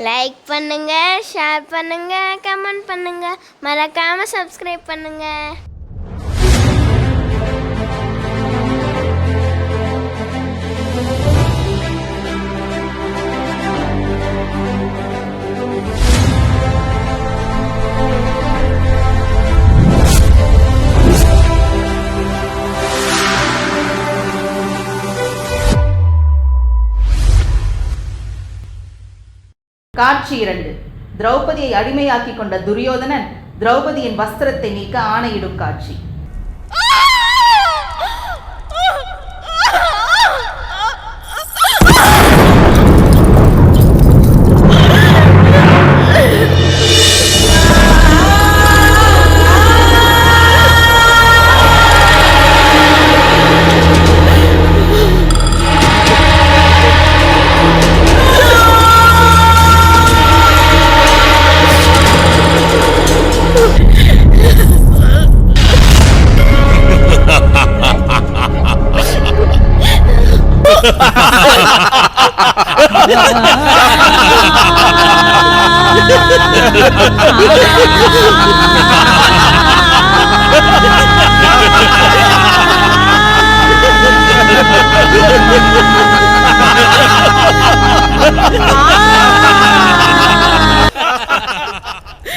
Like பண்ணுங்க, share பண்ணுங்க, comment பண்ணுங்க, மறக்காம சப்ஸ்கிரைப் பண்ணுங்க. காட்சி 2. திரௌபதியை அடிமையாக்கி கொண்ட துரியோதனன் திரௌபதியின் வஸ்திரத்தை நீக்க ஆணையிடும் காட்சி.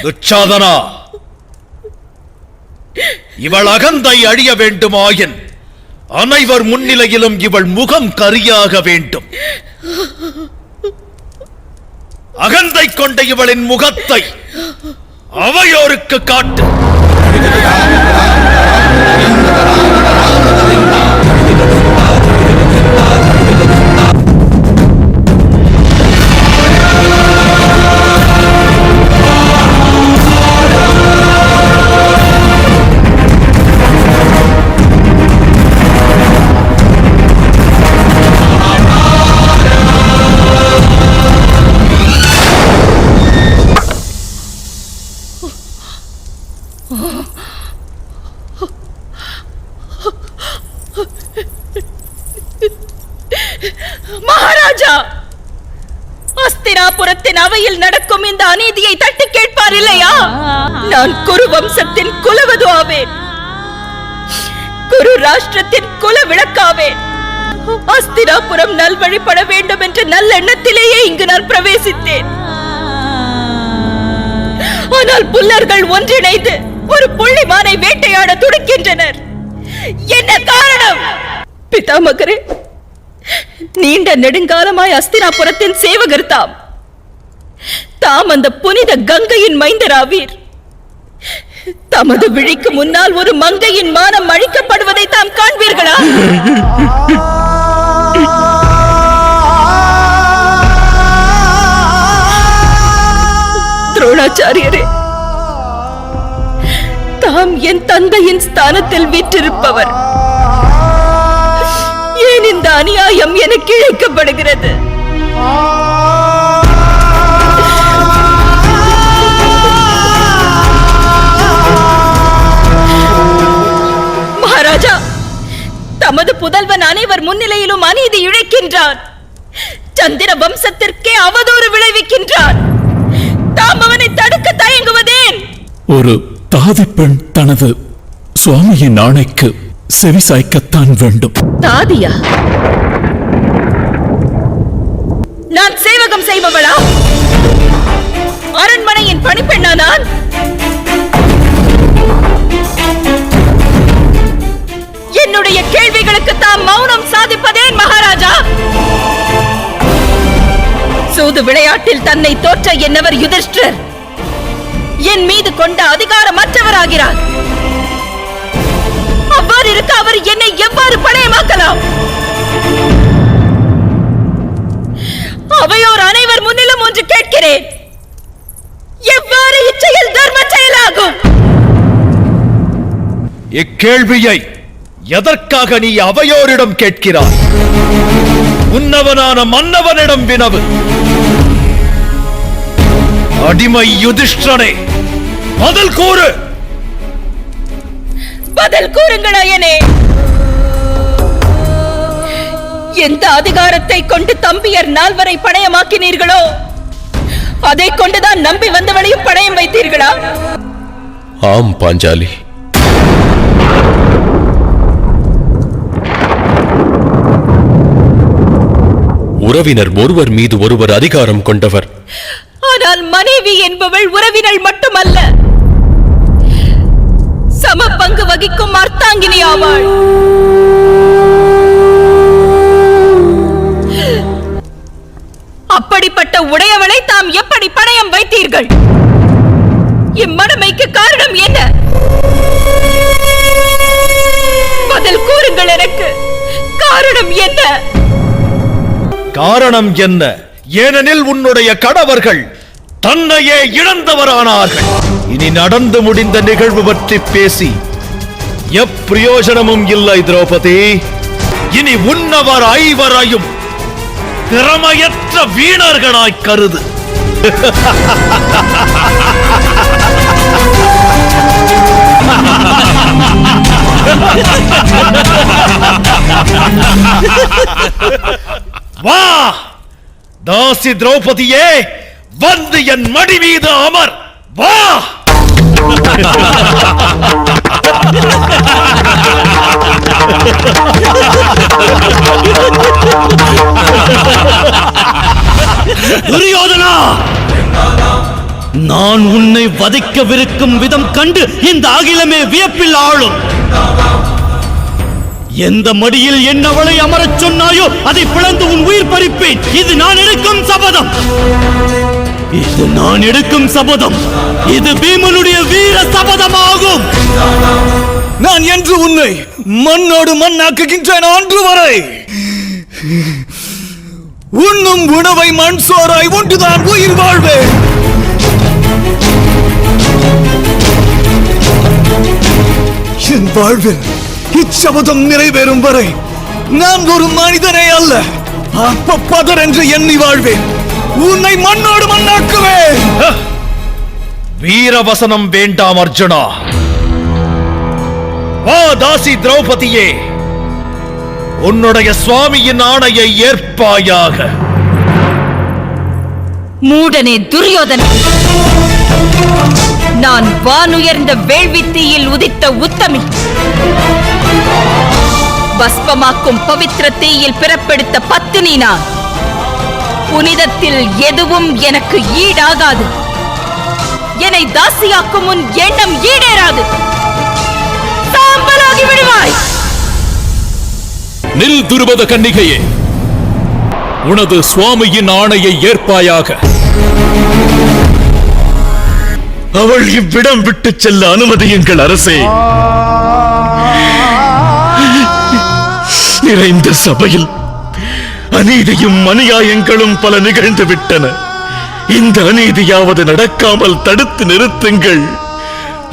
துச்சாதனா, இவள் அகந்தை அழிய வேண்டுமாயின் அனைவர் முன்னிலையிலும் இவள் முகம் கரியாக வேண்டும். அகந்தை கொண்ட இவளின் முகத்தை அவையோருக்கு காட்டு. மகாராஜா, அஸ்தினாபுரத்தின் அவையில் நடக்கும் இந்த அநீதியை தட்டி கேட்பார் இல்லையா? நான் குரு வம்சத்தின் குலவது ஆவேன், குரு ராஷ்டிரத்தின் குல விளக்காவேன். அஸ்தினாபுரம் நல்வழிப்பட வேண்டும் என்ற நல்லெண்ணத்திலேயே இங்கு நான் பிரவேசித்தேன். ஆனால் புல்லர்கள் ஒன்றிணைந்து ஒரு புள்ளிமானை வேட்டையாட துடிக்கின்றனர். என்ன காரணம்? பிதாமகரே, நீண்ட நெடுங்காலமாய் அஸ்தினாபுரத்தின் சேவகர் தாம் அந்த புனித கங்கையின் மைந்தராவீர். தமது விழிக்கு முன்னால் ஒரு மங்கையின் மானம் அழிக்கப்படுவதை தாம் காண்பீர்களா? துரோணாச்சாரியரே, தாம் என் தந்தையின் ஸ்தானத்தில் வீற்றிருப்பவர். ஏன் இந்த அநியாயம் எனக்கு இழைக்கப்படுகிறது? மகாராஜா, தமது புதல்வன் அனைவர் முன்னிலையிலும் அநீதி இழைக்கின்றான். சந்திர வம்சத்திற்கே அவதூறு விளைவிக்கின்றான். தாம் அவனை தடுக்க தயங்குவதேன்? ஒரு தாதி பெண் தனது சுவாமியின் ஆணைக்கு செவிசாய்க்கத்தான் வேண்டும். தாதியா? நான் சேவகம் செய்பவளா? அரண்மனையின் பணிப்பெண்ணா நான்? என்னுடைய கேள்விகளுக்கு தாம் மௌனம் சாதிப்பதேன் மகாராஜா? சூது விளையாட்டில் தன்னை தோற்ற என்னவர் யுதிஷ்டிரர் என் மீது கொண்ட அதிகாரமற்றவராகிறார். அவ்வாறு இருக்க அவர் என்னை எவ்வாறு பணயமாக்கலாம்? அவையோர் அனைவர் முன்னிலும் ஒன்று கேட்கிறேன். எவ்வாறு இச்செயல் தர்ம செயலாகும்? இக்கேள்வியை எதற்காக நீ அவையோரிடம் கேட்கிறாய்? உன்னவனான மன்னவனிடம் வினவு. அடிமை யுதிஷ்டிரனே, பதில் கூறு. பதில் கூறுங்கள் அயனே. எந்த அதிகாரத்தை கொண்டு தம்பியர் நால்வரை பணயமாக்கினீர்களோ அதை கொண்டுதான் நம்பி வந்தவளையும் பணயம் வைத்தீர்களா? ஆம் பாஞ்சாலி. உறவினர் ஒருவர் மீது ஒருவர் அதிகாரம் கொண்டவர். ஆனால் மனைவி என்பவள் உறவினள் மட்டுமல்ல, சம பங்கு வகிக்கும் அர்த்தாங்கினி ஆவாள். அப்படிப்பட்ட உடையவளை தாம் எப்படி பணயம் வைத்தீர்கள்? இம்மனமைக்கு காரணம் என்ன? பதில் கூறுங்கள் எனக்கு. காரணம் என்ன? காரணம் என்ன? ஏனெனில் உன்னுடைய கணவர்கள் தன்னையே இழந்தவரானார்கள். இனி நடந்து முடிந்த நிகழ்வு பற்றி பேசி எப்பிரயோஜனமும் இல்லை திரௌபதி. இனி உன்னவர் ஐவரையும் திறமையற்ற வீணர்களாய் கருது. வா தாசி திரௌபதியே, வந்து என் மடி மீது அமர். வா. துரியோதனா, நான் உன்னை வதைக்கவிருக்கும் விதம் கண்டு இந்த அகிலமே வியப்பில் ஆளும். எந்த மடியில் என் அவளை அமரச் சொன்னாயோ அதை பிளந்து உன் உயிர் பறிப்பேன். இது நான் எடுக்கும் சபதம். இது நான் எடுக்கும் சபதம். இது பீமனுடைய வீர சபதமாகும். நான் என்று உன்னை மண்ணோடு மண்ணாக்குகின்றேன். அன்று வரை உண்ணும் உணவை மண் சோறாய் ஒன்றுதான் உயிர் வாழ்வேன். என் வாழ்வில் இச்சபதம் நிறைவேறும் வரை நான் ஒரு மனிதனே அல்ல, அப்பப்பதர் என்று எண்ணி வாழ்வேன். உன்னை மண்ணோடு மண்ணாக்குவேன். வீரவசனம் வேண்டாம் அர்ஜுனா. வா தாசி திரௌபதியே, உன்னுடைய சுவாமியின் ஆணையை ஏற்பாயாக. மூடனே துரியோதனா, நான் வானுயர்ந்த வேள்வித்தீயில் உதித்த உத்தமி. பஸ்பமாக்கும் பவித்திர தீயில் பிறப்பெடுத்த பத்தினி நான். புனிதத்தில் எதுவும் எனக்கு ஈடாகாது. என்னை தாசியாக்கும் உன் எண்ணம் ஈடேறாது. சாம்பலாகி விடுவாய். நில் துருபத கன்னிகையே, உனது சுவாமியின் ஆணையை ஏற்பாயாக. அவள் இவ்விடம் விட்டு செல்ல அனுமதியுங்கள் அரசே. நிறைந்த சபையில் அநீதியும் அநியாயங்களும் பல நிகழ்ந்து விட்டன. இந்த அநீதியாவது நடக்காமல் தடுத்து நிறுத்துங்கள்.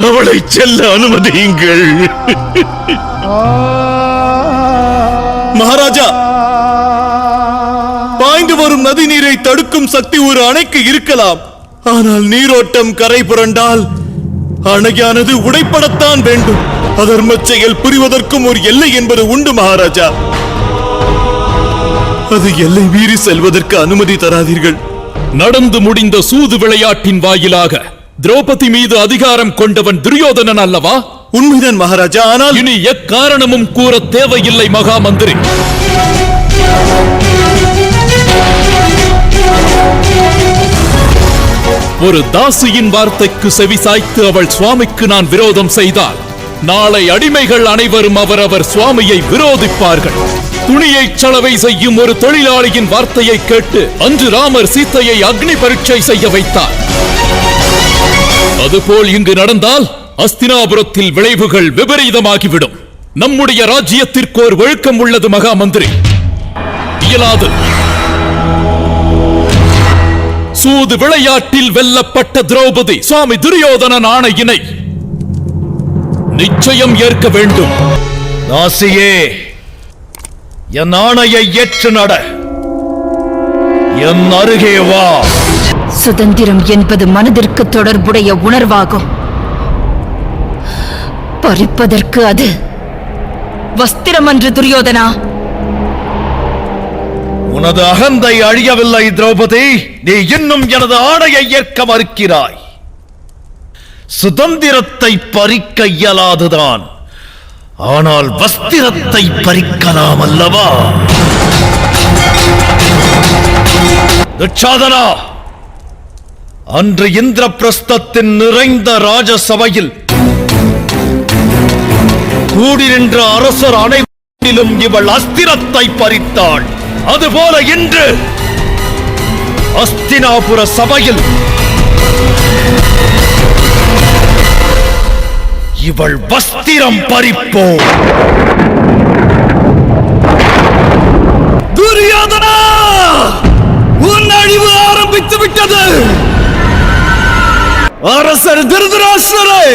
அவளை செல்ல அனுமதியுங்கள். மகாராஜா, பாய்ந்து வரும் நதி நீரை தடுக்கும் சக்தி ஒரு அணைக்கு இருக்கலாம். ஆனால் நீரோட்டம் கரை புரண்டால் அணையானது உடைப்படத்தான் வேண்டும். அதர்ம செயல் புரிவதற்கும் ஒரு எல்லை என்பது உண்டு மகாராஜா. அது எல்லை மீறி செல்வதற்கு அனுமதி தராதீர்கள். நடந்து முடிந்த சூது விளையாட்டின் வாயிலாக திரௌபதி மீது அதிகாரம் கொண்டவன் துரியோதனன் அல்லவா? உண்மைதான் மகாராஜா. ஆனால் இனி எக்காரணமும் கூற தேவையில்லை மகா மந்திரி. ஒரு தாசியின் வார்த்தைக்கு செவிசாய்த்து அவள் சுவாமிக்கு நான் விரோதம் செய்தால் நாளை அடிமைகள் அனைவரும் அவரவர் சுவாமியை விரோதிப்பார்கள். துணியை சலவை செய்யும் ஒரு தொழிலாளியின் வார்த்தையை கேட்டு அன்று ராமர் சீத்தையை அக்னி பரீட்சை செய்ய வைத்தார். அதுபோல் இங்கு நடந்தால் அஸ்தினாபுரத்தில் விளைவுகள் விபரீதமாகிவிடும். நம்முடைய ராஜ்யத்திற்கு ஒரு ஒழுக்கம் உள்ளது மகா மந்திரி. இயலாது. சூது விளையாட்டில் வெல்லப்பட்ட திரௌபதி சுவாமி துரியோதனன் ஆணையினை நிச்சயம் ஏற்க வேண்டும். தாசியே, என் ஆணையை ஏற்று நட. என் அருகே வா. சுதந்திரம் என்பது மனதிற்கு தொடர்புடைய உணர்வாகும். பறிப்பதற்கு அது வஸ்திரம் அன்று துரியோதனா. உனது அகந்தை அழியவில்லை திரௌபதி. நீ இன்னும் எனது ஆணையை ஏற்க மறுக்கிறாய். சுதந்திரத்தை பறிக்க இயலாதுதான், ஆனால் வஸ்திரத்தை பறிக்கலாம் அல்லவா? துச்சாதனா, அன்று இந்திரபிரஸ்தத்தின் நிறைந்த ராஜசபையில் கூடி நின்ற அரசர் அனைவரிலும் இவள் அஸ்திரத்தை பறித்தாள். அதுபோல இன்று அஸ்தினாபுர சபையில் இவள் வஸ்திரம் பறிப்போம். துரியோதனா, உன் அழிவு ஆரம்பித்து விட்டது. அரசர் திருதராஷ்டிரரே,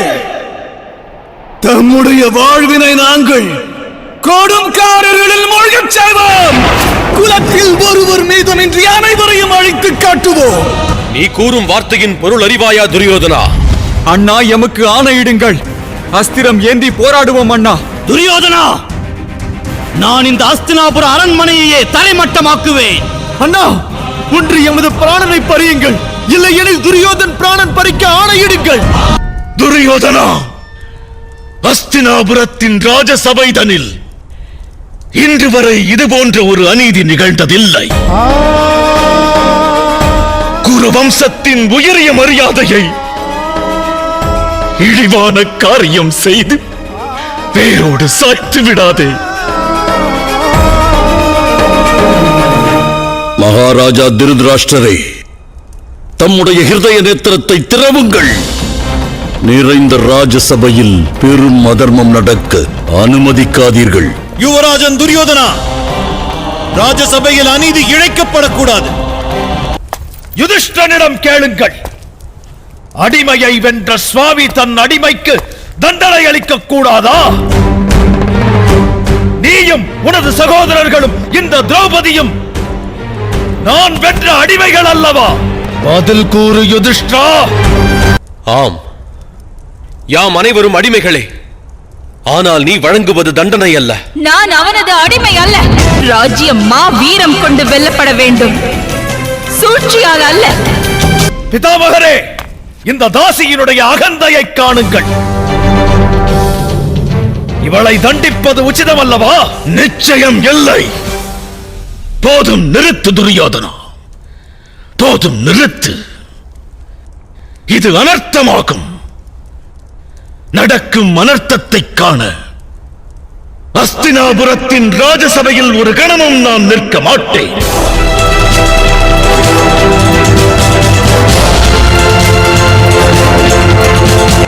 தம்முடைய வாழ்வினை நாங்கள் கொடும்காரர்களில் மூழ்கச் செய்வோம். குலத்தில் ஒருவர் மீதுமின்றி அனைவரையும் அழித்து காட்டுவோம். நீ கூறும் வார்த்தையின் பொருள் அறிவாயா துரியோதனா? அண்ணா, எமக்கு ஆணையிடுங்கள். அஸ்திரம் ஏந்தி போராடுவோம் அண்ணா. துரியோதனா, நான் இந்த அஸ்தினாபுர அரண்மனையையே தலைமட்டமாக்குவேன். அண்ணா, ஒன்று எமது பிராணனை பறியுங்கள், இல்லையெனில் துரியோதன் பிராணன் பறிக்க ஆணையிடுங்கள். துரியோதனா, அஸ்தினாபுரத்தின் ராஜசபைதனில் இன்று வரை இது போன்ற ஒரு அநீதி நிகழ்ந்ததில்லை. குரு வம்சத்தின் உயரிய மரியாதையை இழிவான காரியம் செய்து வேரோடு சாய்த்து விடாதே. மகாராஜா திருதராஷ்டிரரே, தம்முடைய ஹிருதய நேத்திரத்தை திறவுங்கள். நிறைந்த ராஜசபையில் பெரும் அதர்மம் நடக்க அனுமதிக்காதீர்கள். யுவராஜன் துரியோதனா, ராஜசபையில் அநீதி இழைக்கப்படக்கூடாது. யுதிஷ்டனிடம் கேளுங்கள். அடிமையை வென்ற சுவாமி தன் அடிமைக்கு தண்டனை அளிக்க கூடாதா? நீயும் உனது சகோதரர்களும் இந்த திரௌபதியும் நான் வென்ற அடிமைகள் அல்லவா? பதில் கூறு யுதிஷ்டா. ஆம், யாம் அனைவரும் அடிமைகளே. ஆனால் நீ வழங்குவது தண்டனை அல்ல. நான் அவனது அடிமை அல்ல. ராஜ்யம் மா வீரம் கொண்டு வெல்லப்பட வேண்டும், சூழ்ச்சியால் அல்ல. பிதாமகரே, இந்த தாசியினுடைய அகந்தையை காணுங்கள். இவளை தண்டிப்பது உச்சிதம் அல்லவா? நிச்சயம் இல்லை. போதும், நிறுத்து துரியோதனா, போதும், நிறுத்து. இது அனர்த்தமாகும். நடக்கும் அனர்த்தத்தை காண அஸ்தினாபுரத்தின் ராஜசபையில் ஒரு கணமும் நான் நிற்க மாட்டேன்.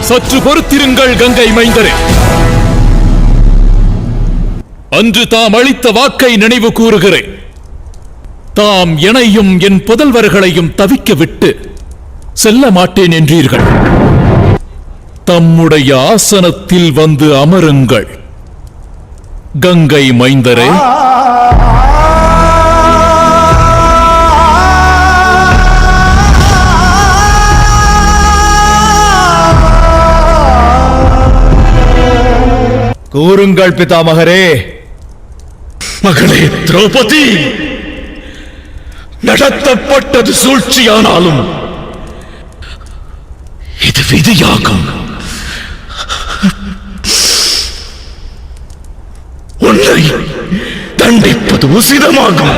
சற்று பொறுத்திருங்கள் கங்கை மைந்தரே. அன்று தாம் அளித்த வாக்கை நினைவு கூறுகிறேன். தாம் எனையும் என் புதல்வர்களையும் தவிக்க விட்டு செல்ல மாட்டேன் என்றீர்கள். தம்முடைய ஆசனத்தில் வந்து அமருங்கள் கங்கை மைந்தரே. கூறுங்கள் பிதாமகரே. மகளே திரௌபதி, நடத்தப்பட்டது சூழ்ச்சியானாலும் இது விதியாகும். உன்னை தண்டிப்பது உசிதமாகும்.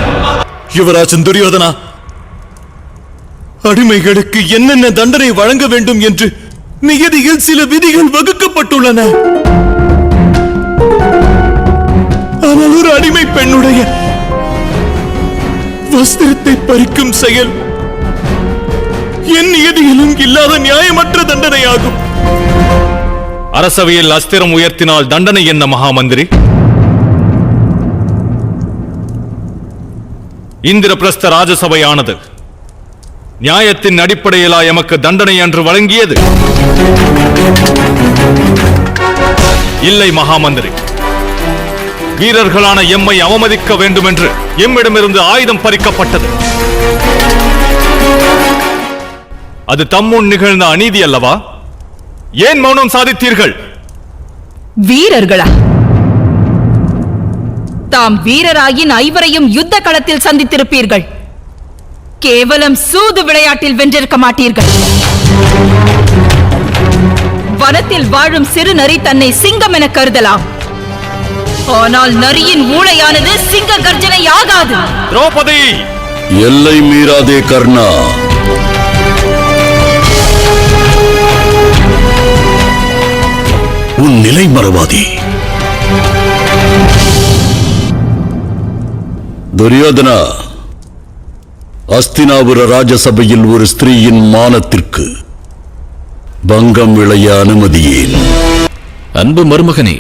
யுவராஜன் துரியோதனா, அடிமைகளுக்கு என்னென்ன தண்டனை வழங்க வேண்டும் என்று நியதியில் சில விதிகள் வகுக்கப்பட்டுள்ளன. ஆனால் ஒரு அடிமை பெண்ணுடைய வஸ்திரத்தை பறிக்கும் செயல் என் நியதியிலும் இல்லாத நியாயமற்ற தண்டனையாகும். அரசவையில் அஸ்திரம் உயர்த்தினால் தண்டனை என்ன மகாமந்திரி? இந்திரபிரஸ்த ராஜசபையானது நியாயத்தின் அடிப்படையிலா எமக்கு தண்டனை அன்று வழங்கியது? இல்லை மகாமந்திரி. வீரர்களான எம்மை அவமதிக்க வேண்டும் என்று எம்மிடமிருந்து ஆயுதம் பறிக்கப்பட்டது. அது தம்முன் நிகழ்ந்த அநீதி அல்லவா? ஏன் மௌனம் சாதித்தீர்கள்? வீரர்களா? தாம் வீரராயின் ஐவரையும் யுத்த களத்தில் சந்தித்திருப்பீர்கள். கேவலம் சூது விளையாட்டில் வென்றிருக்க மாட்டீர்கள். வனத்தில் வாழும் சிறு நரி தன்னை சிங்கம் என கருதலாம். ஆனால் நரியின் ஊளையானது சிங்க கர்ஜனை ஆகாது. திரௌபதி, எல்லை மீறாதே கர்ணா. உன் நிலை மறவாதே. துரியோதனா, அஸ்தினாபுர ராஜசபையில் ஒரு ஸ்திரீயின் மானத்திற்கு பங்கம் விளைய அனுமதியேன். அன்பு மருமகனே,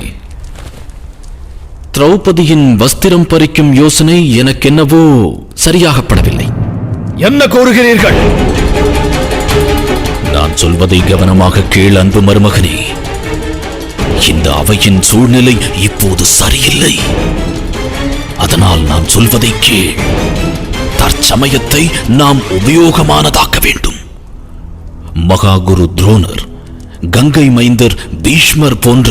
திரௌபதியின் வஸ்திரம் பறிக்கும் யோசனை எனக்கென்னவோ சரியாகப்படவில்லை. என்ன கூறுகிறீர்கள்? நான் சொல்வதை கவனமாக கேள் அன்பு மருமகனே. இந்த அவையின் சூழ்நிலை இப்போது சரியில்லை. அதனால் நான் சொல்வதை கேள். தற்சமயத்தை நாம் உபயோகமானதாக்க வேண்டும். மகாகுரு துரோணர், கங்கை மைந்தர் பீஷ்மர் போன்ற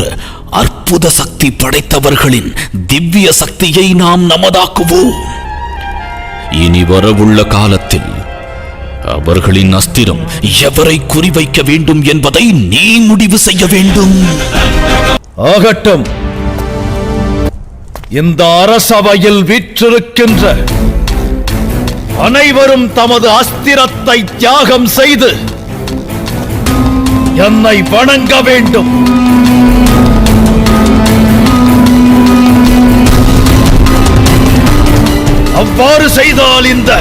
அற்புத சக்தி படைத்தவர்களின் திவ்ய சக்தியை நாம் நமதாக்குவோம். இனி வரவுள்ள காலத்தில் அவர்களின் அஸ்திரம் எவரை குறிவைக்க வேண்டும் என்பதை நீ முடிவு செய்ய வேண்டும். ஆகட்டும். இந்த அரசவையில் வீற்றிருக்கின்ற அனைவரும் தமது அஸ்திரத்தை தியாகம் செய்து என்னை வணங்க வேண்டும். அவ்வாறு செய்தால் இந்த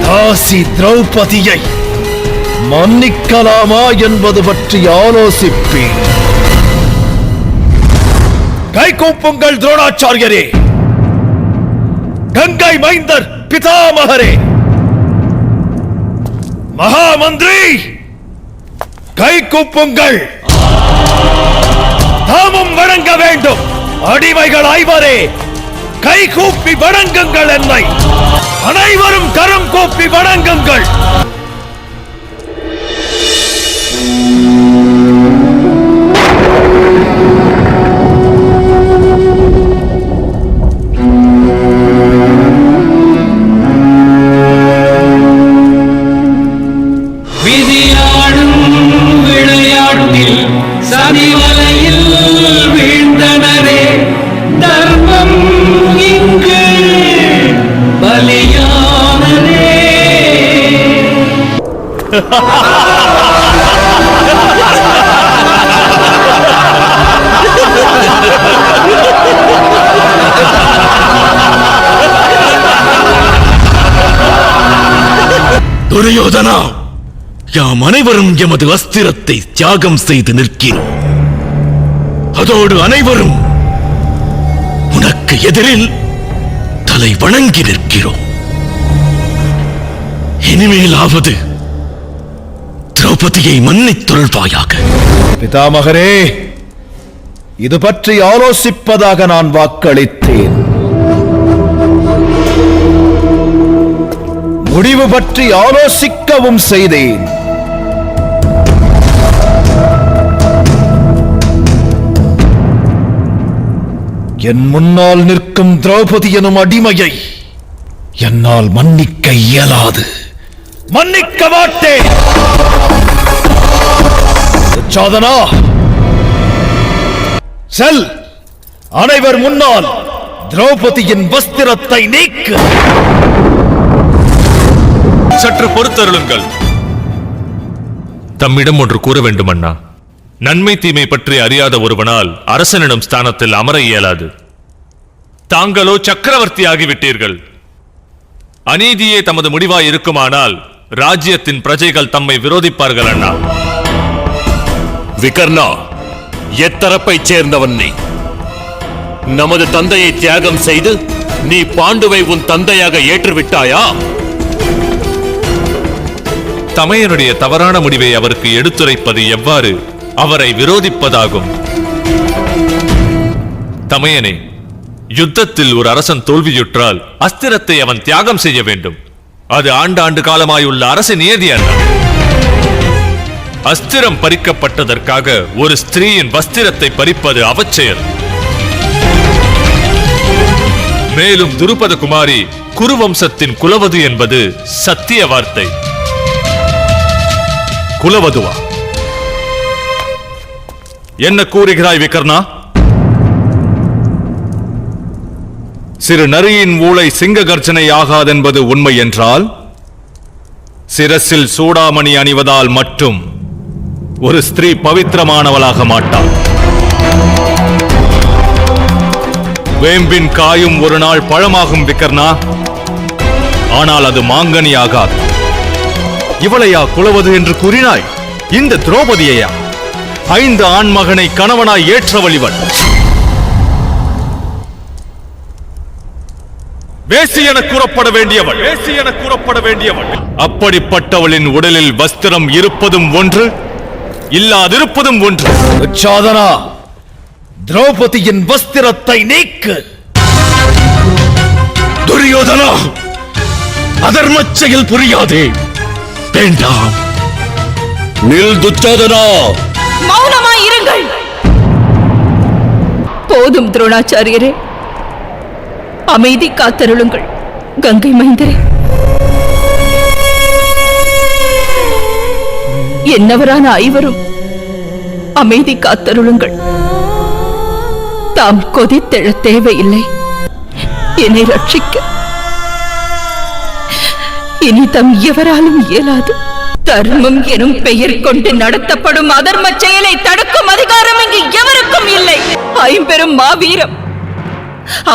தாசி திரௌபதியை மன்னிக்கலாமா என்பது பற்றி ஆலோசிப்பேன். கைகூப்புங்கள் துரோணாச்சாரியரே, கங்கை மைந்தர் பிதாமகரே, மகாமந்திரி, கைகூப்புங்கள். தாமும் வணங்க வேண்டும். அடிமைகள் ஐவரே, கைகூப்பி வணங்குங்கள். என்னை அனைவரும் கரம் கூப்பி வணங்குங்கள். சதிவலையில் வீழ்ந்தனரே, தர்மம் இங்கு பலியானதே. துரியோதனா, யாம் அனைவரும் எமது அஸ்திரத்தை தியாகம் செய்து நிற்கிறோம். அதோடு அனைவரும் உனக்கு எதிரில் தலை வணங்கி நிற்கிறோம். இனிமேலாவது திரௌபதியை மன்னித்தொழுவாயாக. பிதாமகரே, இது பற்றி ஆலோசிப்பதாக நான் வாக்களித்தேன். முடிவு பற்றி ஆலோசிக்கவும் செய்தேன். என் முன்னால் நிற்கும் திரௌபதி எனும் அடிமையை என்னால் மன்னிக்க இயலாது. மன்னிக்க மாட்டேன். சாதனா, செல், அனைவர் முன்னால் திரௌபதியின் வஸ்திரத்தை நீக்கு. சற்று பொறுத்தருளுங்கள். தம்மிடம் ஒன்று கூற வேண்டும் அண்ணா. நன்மை தீமை பற்றி அறியாத ஒருவனால் அரசனிடம் ஸ்தானத்தில் அமர இயலாது. தாங்களோ சக்கரவர்த்தி ஆகிவிட்டீர்கள். அநீதியே தமது முடிவாய் இருக்குமானால் ராஜ்யத்தின் பிரஜைகள் தம்மை விரோதிப்பார்கள் அண்ணா. விகர்ணா, எத்தரப்பைச் சேர்ந்தவன் நீ? நமது தந்தையை தியாகம் செய்து நீ பாண்டுவை உன் தந்தையாக ஏற்றுவிட்டாயா? தமையனுடைய தவறான முடிவை அவருக்கு எடுத்துரைப்பது எவ்வாறு அவரை விரோதிப்பதாகும்? தமையனே, யுத்தத்தில் ஒரு அரசன் தோல்வியுற்றால் அஸ்திரத்தை அவன் தியாகம் செய்ய வேண்டும். அது ஆண்டாண்டு காலமாயுள்ள அரசு நியதி அல்ல. அஸ்திரம் பறிக்கப்பட்டதற்காக ஒரு ஸ்திரீயின் வஸ்திரத்தை பறிப்பது அவச்செயல். மேலும் துருபத குமாரி குருவம்சத்தின் குலவது என்பது சத்திய வார்த்தை. குலவதுவா? என்ன கூறுகிறாய் விகர்ணா? சிறு நரியின் ஊளை சிங்க கர்ஜனை ஆகாதென்பது உண்மை என்றால், சிரசில் சூடாமணி அணிவதால் மட்டும் ஒரு ஸ்திரீ பவித்திரமானவளாக மாட்டாள். வேம்பின் காயும் ஒரு நாள் பழமாகும் விகர்ணா, ஆனால் அது மாங்கனி ஆகாது. இவளையா குலவது என்று கூறினாய்? இந்த திரௌபதியையா? 5 ஆண் மகனை கணவனாய் ஏற்றவளிவள். வேசி என கூறப்பட வேண்டியவள். அப்படிப்பட்டவளின் உடலில் வஸ்திரம் இருப்பதும் ஒன்று, இல்லாதிருப்பதும் ஒன்று. துச்சாதனா, திரௌபதியின் வஸ்திரத்தை நீக்கு. துரியோதனா, அதர்மச் செயல் புரியாதே. வேண்டாம். நில் துச்சாதனா. மௌனமாயிருங்கள். போதும் துரோணாச்சாரியரே, அமைதி காத்தருளுங்கள். கங்கை மைந்தரே, என்னவரான ஐவரும் அமைதி காத்தருளுங்கள். தாம் கொதித்தெழ தேவையில்லை. என்னை ரட்சிக்க இனி தம் எவராலும் இயலாது. தர்மம் எனும் பெயர் கொண்டு நடத்தப்படும் அதர்ம செயலை தடுக்கும் அதிகாரம் இங்கு எவருக்கும் இல்லை. 5 மாவீரம்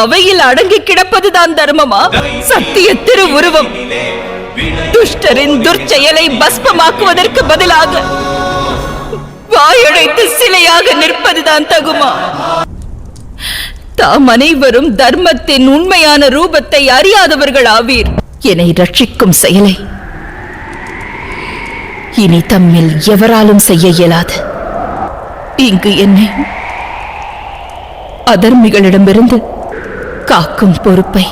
அவையில் அடங்கி கிடப்பதுதான் தர்மமா? சத்திய திருவுருவம் துஷ்டரின் துர்ச்செயலை பஸ்பமாக்குவதற்கு பதிலாக வாயடைத்து சிலையாக நிற்பதுதான் தகுமா? தாம் அனைவரும் தர்மத்தின் உண்மையான ரூபத்தை அறியாதவர்கள் ஆவீர். என்னை ரட்சிக்கும் செயலை இனி தம்மில் எவராலும் செய்ய இயலாது. இங்கு என்னை அதர்மிகளிடமிருந்து காக்கும் பொறுப்பை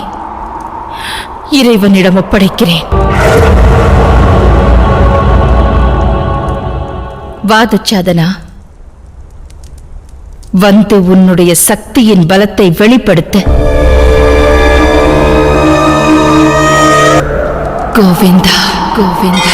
இறைவனிடம் ஒப்படைக்கிறேன். வாதுச்சாதனா, வந்து உன்னுடைய சக்தியின் பலத்தை வெளிப்படுத்த. கோவிந்தா கோவிந்தா.